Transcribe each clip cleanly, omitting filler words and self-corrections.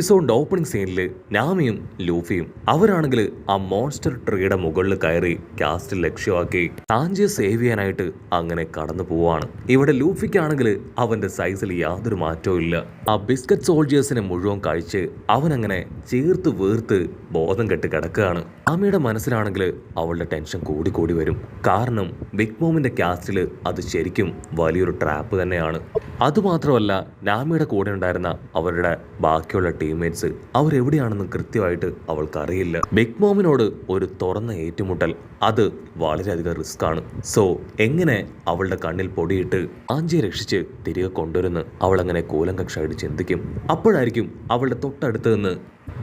എപ്പിസോഡിന്റെ opening സീനിൽ നാമിയും ലൂഫിയും അവരാണെങ്കിൽ ആ മോൺസ്റ്റർ ട്രീയുടെ മുകളിൽ കയറി കാസ്റ്റ് ലക്ഷ്യമാക്കി സാഞ്ചിയെ സേവ് ചെയ്യാനായിട്ട് അങ്ങനെ കടന്നു പോവാണ്. ഇവിടെ ലൂഫിക്കാണെങ്കിൽ അവന്റെ സൈസിൽ യാതൊരു മാറ്റവും ഇല്ല. ആ ബിസ്ക്കറ്റ് സോൾജിയേഴ്സിനെ മുഴുവൻ കഴിച്ച് അവനങ്ങനെ ചേർത്ത് വീർത്ത് ബോധം കെട്ട് കിടക്കുകയാണ്. നാമിയുടെ മനസ്സിലാണെങ്കിൽ അവളുടെ ടെൻഷൻ കൂടി വരും. കാരണം ബിഗ് മോമിന്റെ കാസ്റ്റിൽ അത് ശരിക്കും വലിയൊരു ട്രാപ്പ് തന്നെയാണ്. അതുമാത്രമല്ല, നാമിയുടെ കൂടെ ഉണ്ടായിരുന്ന അവരുടെ ബാക്കിയുള്ള ടീംമേറ്റ്സ് അവരെവിടെയാണെന്ന് കൃത്യമായിട്ട് അവൾക്കറിയില്ല. ബിഗ് മോമിനോട് ഒരു തുറന്ന ഏറ്റുമുട്ടൽ അത് വളരെയധികം റിസ്ക് ആണ്. സോ എങ്ങനെ അവളുടെ കണ്ണിൽ പൊടിയിട്ട് ആഞ്ചിയെ രക്ഷിച്ച് തിരികെ കൊണ്ടുവരുന്ന് അവൾ അങ്ങനെ കൂലങ്കക്ഷായിട്ട് ചിന്തിക്കും. അപ്പോഴായിരിക്കും അവളുടെ തൊട്ടടുത്ത് നിന്ന്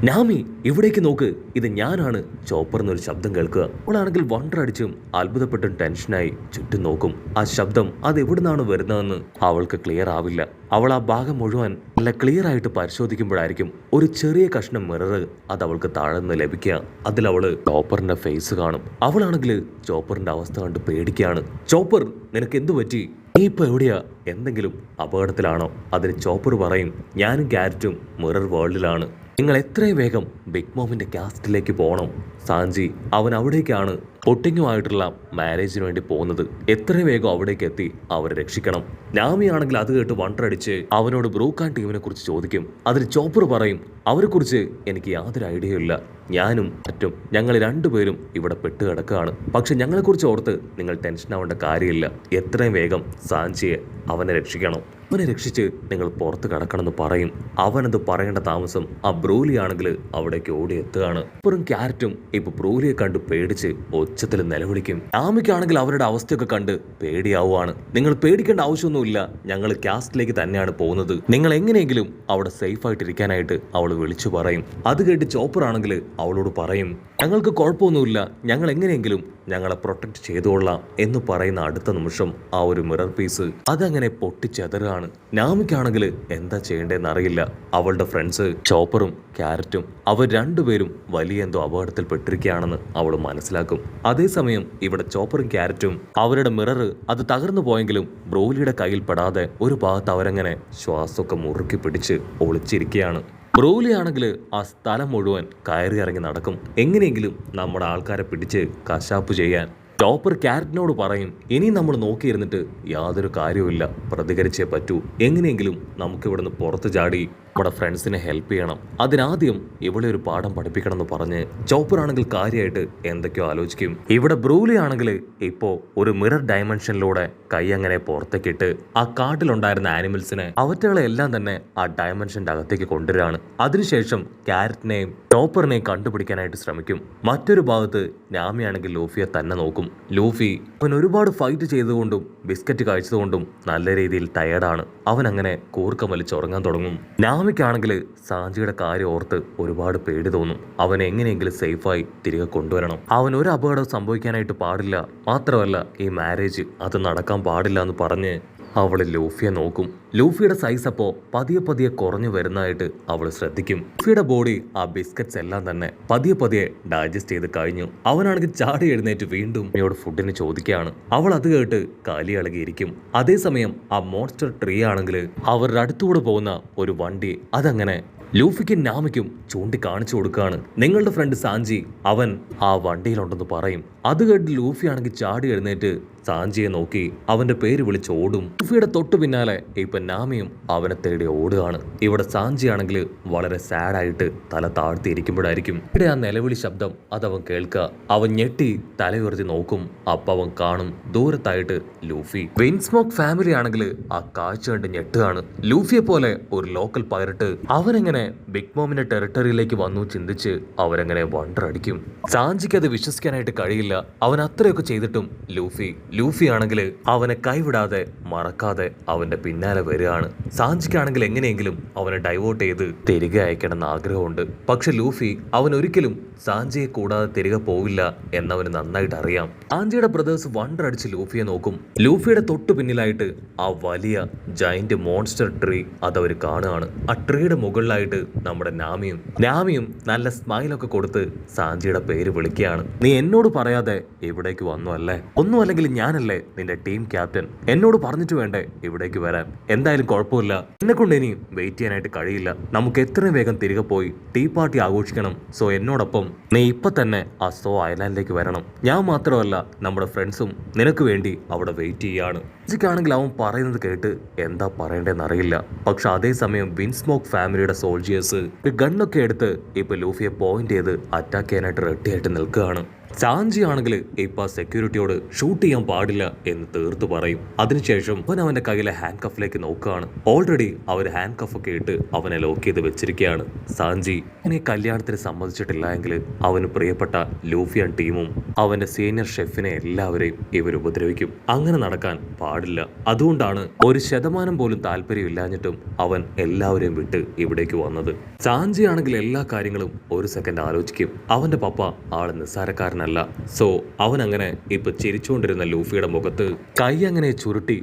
നാമി ഇവിടേക്ക് നോക്ക്, ഇത് ഞാനാണ് ചോപ്പർ എന്നൊരു ശബ്ദം കേൾക്കുക. അവളാണെങ്കിൽ വണ്ടർ അടിച്ചും അത്ഭുതപ്പെട്ടും ടെൻഷനായി ചുറ്റും നോക്കും. ആ ശബ്ദം അത് എവിടുന്നാണ് വരുന്നതെന്ന് അവൾക്ക് ക്ലിയർ ആവില്ല. അവൾ ആ ഭാഗം മുഴുവൻ നല്ല ക്ലിയർ ആയിട്ട് പരിശോധിക്കുമ്പോഴായിരിക്കും ഒരു ചെറിയ കഷ്ണം മിറർ അത് അവൾക്ക് താഴെ നിന്ന് ലഭിക്കുക. അതിൽ അവള് ചോപ്പറിന്റെ ഫേസ് കാണും. അവളാണെങ്കിൽ ചോപ്പറിന്റെ അവസ്ഥ കണ്ട് പേടിക്കുകയാണ്. ചോപ്പർ, നിനക്ക് എന്തു പറ്റി? നീ ഇപ്പൊ എവിടെയാ? എന്തെങ്കിലും അപകടത്തിലാണോ? അതിന് ചോപ്പർ പറയും, ഞാനും ക്യാരറ്റും മിറർ വേൾഡിലാണ്. നിങ്ങൾ എത്രയും വേഗം ബിഗ് മോമിന്റെ കാസ്റ്റിലേക്ക് പോകണം. സാഞ്ചി അവൻ അവിടേക്കാണ് പൊട്ടിങ്ങുമായിട്ടുള്ള മാരേജിന് വേണ്ടി പോകുന്നത്. എത്രയും വേഗം അവിടേക്ക് എത്തി അവരെ രക്ഷിക്കണം. നാമിയാണെങ്കിൽ അത് കേട്ട് വണ്ടറടിച്ച് അവനോട് ബ്രൂക്കാൻ ടീമിനെ കുറിച്ച് ചോദിക്കും. അതിന് ചോപ്പർ പറയും, അവരെ കുറിച്ച് എനിക്ക് യാതൊരു ഐഡിയയും ഇല്ല. ഞാനും മറ്റും ഞങ്ങൾ രണ്ടുപേരും ഇവിടെ പെട്ടുകിടക്കുകയാണ്. പക്ഷെ ഞങ്ങളെക്കുറിച്ച് ഓർത്ത് നിങ്ങൾ ടെൻഷൻ ആവേണ്ട കാര്യമില്ല. എത്രയും വേഗം സാഞ്ചിയെ അവനെ രക്ഷിക്കണം. അവനെ രക്ഷിച്ച് നിങ്ങൾ പുറത്ത് കിടക്കണമെന്ന് പറയും. അവനത് പറയേണ്ട താമസം ആ ബ്രൂലി ആണെങ്കിൽ അവിടേക്ക് ഓടി എത്തുകയാണ്. അപ്പുറം ക്യാരറ്റും ഇപ്പൊ ബ്രൂലിയെ കണ്ട് പേടിച്ച് ഒച്ചത്തിൽ നിലവിളിക്കും. നാമിക്കാണെങ്കിൽ അവരുടെ അവസ്ഥയൊക്കെ കണ്ട് പേടിയാവുകയാണ്. നിങ്ങൾ പേടിക്കേണ്ട ആവശ്യമൊന്നുമില്ല, ഞങ്ങൾ കാസ്റ്റിലേക്ക് തന്നെയാണ് പോകുന്നത്. നിങ്ങൾ എങ്ങനെയെങ്കിലും അവിടെ സേഫ് ആയിട്ടിരിക്കാനായിട്ട് അവൾ വിളിച്ചു പറയും. അത് കേട്ട് ചോപ്പർ ആണെങ്കിൽ അവളോട് പറയും, ഞങ്ങൾക്ക് കുഴപ്പമൊന്നുമില്ല, ഞങ്ങൾ എങ്ങനെയെങ്കിലും ഞങ്ങളെ പ്രൊട്ടക്ട് ചെയ്തുകൊള്ളാം എന്ന് പറയുന്ന അടുത്ത നിമിഷം ആ ഒരു മിറർ പീസ് അതങ്ങനെ പൊട്ടിച്ചെതറുകയാണ്. നാമിക്കാണെങ്കിൽ എന്താ ചെയ്യേണ്ടതെന്ന് അറിയില്ല. അവളുടെ ഫ്രണ്ട്സ് ചോപ്പറും ക്യാരറ്റും അവർ രണ്ടുപേരും വലിയ എന്തോ അപകടത്തിൽ പെട്ടിരിക്കുകയാണെന്ന് അവൾ മനസ്സിലാക്കും. അതേസമയം ഇവിടെ ചോപ്പറും ക്യാരറ്റും അവരുടെ മിറർ അത് തകർന്നു പോയെങ്കിലും ബ്രോലിയുടെ കയ്യിൽ പെടാതെ ഒരു ഭാഗത്ത് അവരങ്ങനെ ശ്വാസമൊക്കെ മുറുക്കി പിടിച്ച് ഒളിച്ചിരിക്കുകയാണ്. ബ്രോലി ആണെങ്കിൽ ആ സ്ഥലം മുഴുവൻ കയറി ഇറങ്ങി നടക്കും. എങ്ങനെയെങ്കിലും നമ്മുടെ ആൾക്കാരെ പിടിച്ച് കശാപ്പ് ചെയ്യാൻ. ചോപ്പർ ക്യാരറ്റിനോട് പറയും, ഇനി നമ്മൾ നോക്കിയിരുന്നിട്ട് യാതൊരു കാര്യവുമില്ല, പ്രതികരിച്ചേ പറ്റൂ. എങ്ങനെയെങ്കിലും നമുക്ക് ഇവിടുന്ന് പുറത്ത് ചാടി നമ്മുടെ ഫ്രണ്ട്സിനെ ഹെൽപ്പ് ചെയ്യണം. അതിനാദ്യം ഇവിടെ ഒരു പാഠം പഠിപ്പിക്കണം എന്ന് പറഞ്ഞ് ചോപ്പർ ആണെങ്കിൽ കാര്യമായിട്ട് എന്തൊക്കെയോ ആലോചിക്കും. ഇവിടെ ബ്രൂലി ആണെങ്കിൽ ഇപ്പോൾ ഒരു മിറർ ഡയമെൻഷനിലൂടെ കൈ അങ്ങനെ പുറത്തേക്കിട്ട് ആ കാട്ടിലുണ്ടായിരുന്ന ആനിമൽസിനെ അവറ്റകളെ എല്ലാം തന്നെ ആ ഡയമെൻഷന്റെ അകത്തേക്ക് കൊണ്ടുവരികയാണ്. അതിനുശേഷം ക്യാരറ്റിനെയും ചോപ്പറിനെയും കണ്ടുപിടിക്കാനായിട്ട് ശ്രമിക്കും. മറ്റൊരു ഭാഗത്ത് നാമിയാണെങ്കിൽ ലൂഫിയെ തന്നെ നോക്കും. ലൂഫി അവൻ ഒരുപാട് ഫൈറ്റ് ചെയ്തുകൊണ്ടും ബിസ്ക്കറ്റ് കഴിച്ചതുകൊണ്ടും നല്ല രീതിയിൽ ടയേർഡാണ്. അവൻ അങ്ങനെ കൂർക്കം വലിച്ചുറങ്ങാൻ തുടങ്ങും. നാമിക്കാണെങ്കിൽ സാഞ്ചിയുടെ കാര്യം ഓർത്ത് ഒരുപാട് പേടി തോന്നും. അവനെ എങ്ങനെയെങ്കിലും സേഫായി തിരികെ കൊണ്ടുവരണം. അവൻ ഒരു അപകടം സംഭവിക്കാനായിട്ട് പാടില്ല. മാത്രമല്ല ഈ മാരേജ് അത് നടക്കാൻ പാടില്ല എന്ന് പറഞ്ഞ് അവൾ ലൂഫിയെ നോക്കും. ലൂഫിയുടെ സൈസ് അപ്പോൾ പതിയെ കുറഞ്ഞു വരുന്നതായിട്ട് അവൾ ശ്രദ്ധിക്കും. ലൂഫിയുടെ ബോഡി ആ ബിസ്ക്കറ്റ്സ് എല്ലാം തന്നെ പതിയെ ഡൈജസ്റ്റ് ചെയ്ത് കഴിഞ്ഞു. അവനാണെങ്കിൽ ചാടി എഴുന്നേറ്റ് വീണ്ടും അമ്മയോട് ഫുഡിന് ചോദിക്കുകയാണ്. അവൾ അത് കേട്ട് കാലി ഇളകിയിരിക്കും. അതേസമയം ആ മോൺസ്റ്റർ ട്രീ ആണെങ്കിൽ അവരുടെ അടുത്തുകൂടെ പോകുന്ന ഒരു വണ്ടി അതങ്ങനെ ലൂഫിക്കും നാമിക്കും ചൂണ്ടിക്കാണിച്ചു കൊടുക്കുകയാണ്. നിങ്ങളുടെ ഫ്രണ്ട് സാഞ്ചി അവൻ ആ വണ്ടിയിലുണ്ടെന്ന് പറയും. അത് കേട്ട് ലൂഫി ആണെങ്കിൽ ചാടി എഴുന്നേറ്റ് സാഞ്ചിയെ നോക്കി അവന്റെ പേര് വിളിച്ച് ഓടും. ലൂഫിയുടെ തൊട്ടു പിന്നാലെ ഇപ്പൊ നാമിയും അവനെ തേടി ഓടുകയാണ്. ഇവിടെ സാഞ്ചി ആണെങ്കിൽ വളരെ സാഡായിട്ട് തല താഴ്ത്തിയിരിക്കുമ്പോഴായിരിക്കും ഇവിടെ ആ നിലവിളി ശബ്ദം അതവൻ കേൾക്കുക. അവൻ ഞെട്ടി തലയുയർത്തി നോക്കും. അപ്പൊ അവൻ കാണും ദൂരത്തായിട്ട് ലൂഫി. വിൻസ്മോക്ക് ഫാമിലി ആണെങ്കിൽ ആ കാഴ്ച കണ്ട് ഞെട്ടുകയാണ്. ലൂഫിയെ പോലെ ഒരു ലോക്കൽ പൈററ്റ് അവനെങ്ങനെ ബിഗ് മോമിന്റെ ടെറിട്ടറിയിലേക്ക് വന്നു ചിന്തിച്ച് അവരങ്ങനെ വണ്ടർ അടിക്കും. സാഞ്ചിക്ക് അത് വിശ്വസിക്കാനായിട്ട് കഴിയില്ല. അവൻ അത്രയൊക്കെ ചെയ്തിട്ടും ലൂഫി ആണെങ്കിൽ അവനെ കൈവിടാതെ മറക്കാതെ അവന്റെ പിന്നാലെ വരികയാണ്. സാഞ്ചിക്കാണെങ്കിൽ എങ്ങനെയെങ്കിലും അവനെ ഡൈവേർട്ട് ചെയ്ത് തിരികെ അയക്കണമെന്ന് ആഗ്രഹമുണ്ട്. പക്ഷെ ലൂഫി അവൻ ഒരിക്കലും സാഞ്ചിയെ കൂടാതെ തിരികെ പോവില്ല എന്നവന് നന്നായിട്ട് അറിയാം. സാഞ്ചിയുടെ ബ്രദേഴ്സ് വണ്ടർ അടിച്ച് ലൂഫിയെ നോക്കും. ലൂഫിയുടെ തൊട്ടു പിന്നിലായിട്ട് ആ വലിയ ജയന്റ് മോൺസ്റ്റർ ട്രീ അതവർ കാണുകയാണ്. ആ ട്രീയുടെ മുകളിലായിട്ട് നമ്മുടെ നാമിയും നല്ല സ്മൈലൊക്കെ കൊടുത്ത് സാഞ്ചിയുടെ പേര് വിളിക്കുകയാണ്. നീ എന്നോട് പറയാതെ ഇവിടേക്ക് വന്നു അല്ലേ? ഒന്നും അല്ലെങ്കിൽ ഞാനല്ലേ നിന്റെ ടീം ക്യാപ്റ്റൻ. എന്നോട് പറഞ്ഞിട്ട് വേണ്ടേ ഇവിടേക്ക് വരാൻ? എന്തായാലും കുഴപ്പമില്ല, എന്നെ കൊണ്ട് ഇനി വെയിറ്റ് ചെയ്യാനായിട്ട് കഴിയില്ല. നമുക്ക് എത്രയും വേഗം തിരികെ പോയി ടീ പാർട്ടി ആഘോഷിക്കണം. സോ എന്നോടൊപ്പം നീ ഇപ്പൊ തന്നെ ആ സോ ഐലാൻഡിലേക്ക് വരണം. ഞാൻ മാത്രമല്ല, നമ്മുടെ ഫ്രണ്ട്സും നിനക്ക് വേണ്ടി അവിടെ വെയിറ്റ് ചെയ്യാണ്. ാണെങ്കിൽ അവൻ പറയുന്നത് കേട്ട് എന്താ പറയണ്ടെന്ന് അറിയില്ല. പക്ഷെ അതേസമയം വിൻസ്മോക്ക് ഫാമിലിയുടെ സോൾജിയേഴ്സ് ഗണ്ണൊക്കെ എടുത്ത് ഇപ്പൊ ലൂഫിയെ പോയിന്റ് ചെയ്ത് അറ്റാക്ക് ചെയ്യാനായിട്ട് റെഡിയായിട്ട് നിൽക്കുകയാണ്. സാഞ്ചി ആണെങ്കിൽ ഇപ്പൊ സെക്യൂരിറ്റിയോട് ഷൂട്ട് ചെയ്യാൻ പാടില്ല എന്ന് തീർത്ത് പറയും. അതിനുശേഷം അവൻ അവന്റെ കയ്യിലെ ഹാൻഡ് കഫിലേക്ക് നോക്കുകയാണ്. ഓൾറെഡി അവർ ഹാൻഡ് കഫ് ഒക്കെ ഇട്ട് അവനെ ലോക്ക് ചെയ്ത് വെച്ചിരിക്കുകയാണ്. സാഞ്ചി അവനെ കല്യാണത്തിന് സമ്മതിച്ചിട്ടില്ല എങ്കിൽ അവന് പ്രിയപ്പെട്ട ലൂഫിയൻ ടീമും അവന്റെ സീനിയർ ഷെഫിനെ എല്ലാവരെയും ഇവർ ഉപദ്രവിക്കും. അങ്ങനെ നടക്കാൻ പാടില്ല. അതുകൊണ്ടാണ് 1% പോലും താല്പര്യമില്ലാഞ്ഞിട്ടും അവൻ എല്ലാവരെയും വിട്ട് ഇവിടേക്ക് വന്നത്. സാഞ്ചി ആണെങ്കിൽ എല്ലാ കാര്യങ്ങളും ഒരു സെക്കൻഡ് ആലോചിക്കും. അവന്റെ പപ്പ ആള് നിസ്സാരക്കാരനല്ല. സോ അവൻ അങ്ങനെ ഇപ്പൊ ചിരിച്ചുകൊണ്ടിരുന്ന ലൂഫിയുടെ മുഖത്ത് കൈ അങ്ങനെ ചുരുട്ടി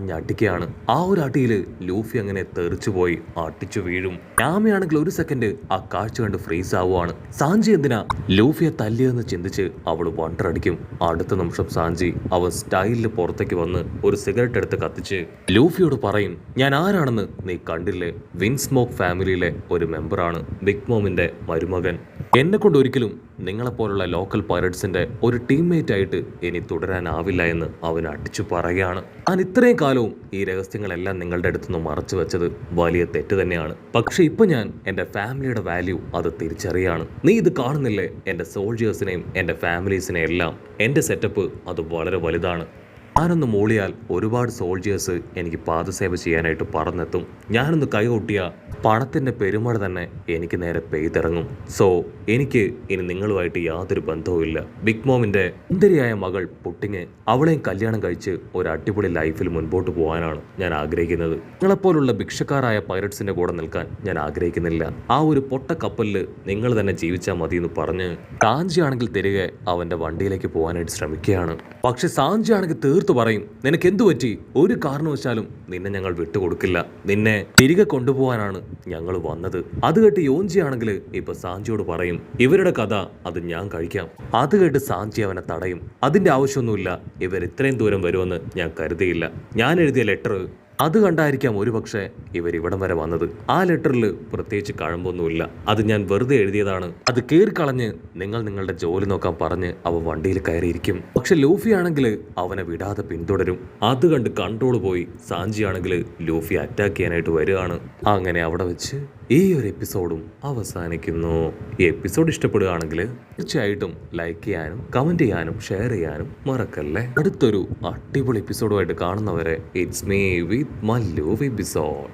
ഞട്ടിക്കുകയാണ്. ആ ഒരു അടിയില് ലൂഫി അങ്ങനെ തെറിച്ചുപോയി അട്ടിച്ചു വീഴും. നാമയാണെങ്കിൽ ഒരു സെക്കൻഡ് ആ കാഴ്ച കണ്ട് ഫ്രീസ് ആവുകയാണ്. സാഞ്ചി എന്തിനാ ലൂഫിയെ തല്ലിയെന്ന് ചിന്തിച്ച് അവൾ വണ്ടറടിക്കും. അടുത്ത നിമിഷം സാഞ്ചി അവൻ സ്റ്റൈലില് പുറത്തേക്ക് വന്ന് ഒരു സിഗരറ്റ് എടുത്ത് കത്തിച്ച് ലൂഫിയോട് പറയും, ഞാൻ ആരാണെന്ന് നീ കണ്ടില്ലേ? വിൻസ്മോക്ക് ഫാമിലിയിലെ ഒരു മെമ്പറാണ്, ബിഗ് മോമിന്റെ മരുമകൻ. എന്നെ കൊണ്ട് ഒരിക്കലും നിങ്ങളെപ്പോലുള്ള ലോക്കൽ പൈററ്റ്സിന്റെ ഒരു ടീംമേറ്റ് ആയിട്ട് ഇനി തുടരാനാവില്ല എന്ന് അവൻ അടിച്ചു പറയുകയാണ്. ഞാൻ ഇത്രയും കാലവും ഈ രഹസ്യങ്ങളെല്ലാം നിങ്ങളുടെ അടുത്തുനിന്ന് മറച്ചു വെച്ചത് വലിയ തെറ്റ് തന്നെയാണ്. പക്ഷെ ഇപ്പൊ ഞാൻ എന്റെ ഫാമിലിയുടെ വാല്യൂ അത് തിരിച്ചറിയാണ്. നീ ഇത് കാണുന്നില്ലേ? എന്റെ സോൾജിയേഴ്സിനെയും എന്റെ ഫാമിലീസിനെയും എല്ലാം എന്റെ സെറ്റപ്പ് അത് വളരെ വലുതാണ്. ഞാനൊന്ന് മൂളിയാൽ ഒരുപാട് സോൾജിയേഴ്സ് എനിക്ക് പാദസേവ ചെയ്യാനായിട്ട് പറന്നെത്തും. ഞാനൊന്ന് കൈകൊട്ടിയ പണത്തിന്റെ പെരുമഴ തന്നെ എനിക്ക് നേരെ പെയ്തിറങ്ങും. സോ എനിക്ക് ഇനി നിങ്ങളുമായിട്ട് യാതൊരു ബന്ധവുമില്ല. ബിഗ് മോമിന്റെ സുന്ദരിയായ മകൾ പുട്ടിങ്, അവളെയും കല്യാണം കഴിച്ച് ഒരു അടിപൊളി ലൈഫിൽ മുൻപോട്ട് പോകാനാണ് ഞാൻ ആഗ്രഹിക്കുന്നത്. നിങ്ങളെപ്പോലുള്ള ഭിക്ഷക്കാരായ പൈററ്റ്സിന്റെ കൂടെ നിൽക്കാൻ ഞാൻ ആഗ്രഹിക്കുന്നില്ല. ആ ഒരു പൊട്ട കപ്പലിൽ നിങ്ങൾ തന്നെ ജീവിച്ചാൽ മതി എന്ന് പറഞ്ഞ് സാഞ്ചി ആണെങ്കിൽ തിരികെ അവന്റെ വണ്ടിയിലേക്ക് പോകാനായിട്ട് ശ്രമിക്കുകയാണ്. പക്ഷെ സാഞ്ചി ആണെങ്കിൽ തീർത്തു പറയും, നിനക്ക് എന്തു പറ്റി? ഒരു കാരണവശാലും നിന്നെ ഞങ്ങൾ വിട്ടുകൊടുക്കില്ല. നിന്നെ തിരികെ കൊണ്ടുപോകാനാണ് ഞങ്ങൾ വന്നത്. അത് കേട്ട് യോഞ്ചി ആണെങ്കിൽ ഇപ്പൊ സാഞ്ചിയോട് പറയും, ഇവരുടെ കഥ അത് ഞാൻ കഴിക്കാം. അത് കേട്ട് സാഞ്ചി അവനെ തടയും. അതിന്റെ ആവശ്യമൊന്നുമില്ല, ഇവർ ഇത്രയും ദൂരം വരുമെന്ന് ഞാൻ കരുതിയില്ല. ഞാൻ എഴുതിയ ലെറ്റർ അത് കണ്ടായിരിക്കാം ഒരുപക്ഷെ ഇവർ ഇവിടം വരെ വന്നത്. ആ ലെറ്ററിൽ പ്രത്യേകിച്ച് കഴമ്പൊന്നുമില്ല. അത് ഞാൻ വെറുതെ എഴുതിയതാണ്. അത് കീറിക്കളഞ്ഞ് നിങ്ങൾ നിങ്ങളുടെ ജോലി നോക്കാൻ പറഞ്ഞ് അവൻ വണ്ടിയിൽ കയറിയിരിക്കും. പക്ഷെ ലൂഫി ആണെങ്കിൽ അവനെ വിടാതെ പിന്തുടരും. അത് കണ്ട് കൺട്രോൾ പോയി സാഞ്ചി ആണെങ്കിൽ ലൂഫി അറ്റാക്ക് ചെയ്യാനായിട്ട് വരികയാണ്. അങ്ങനെ അവിടെ വെച്ച് ഈ ഒരു എപ്പിസോഡും അവസാനിക്കുന്നു. ഈ എപ്പിസോഡ് ഇഷ്ടപ്പെടുകയാണെങ്കിൽ തീർച്ചയായിട്ടും ലൈക്ക് ചെയ്യാനും കമന്റ് ചെയ്യാനും ഷെയർ ചെയ്യാനും മറക്കല്ലേ. അടുത്തൊരു അടിപൊളി എപ്പിസോഡുമായിട്ട് കാണുന്നവരെ it's me with Mallu episode.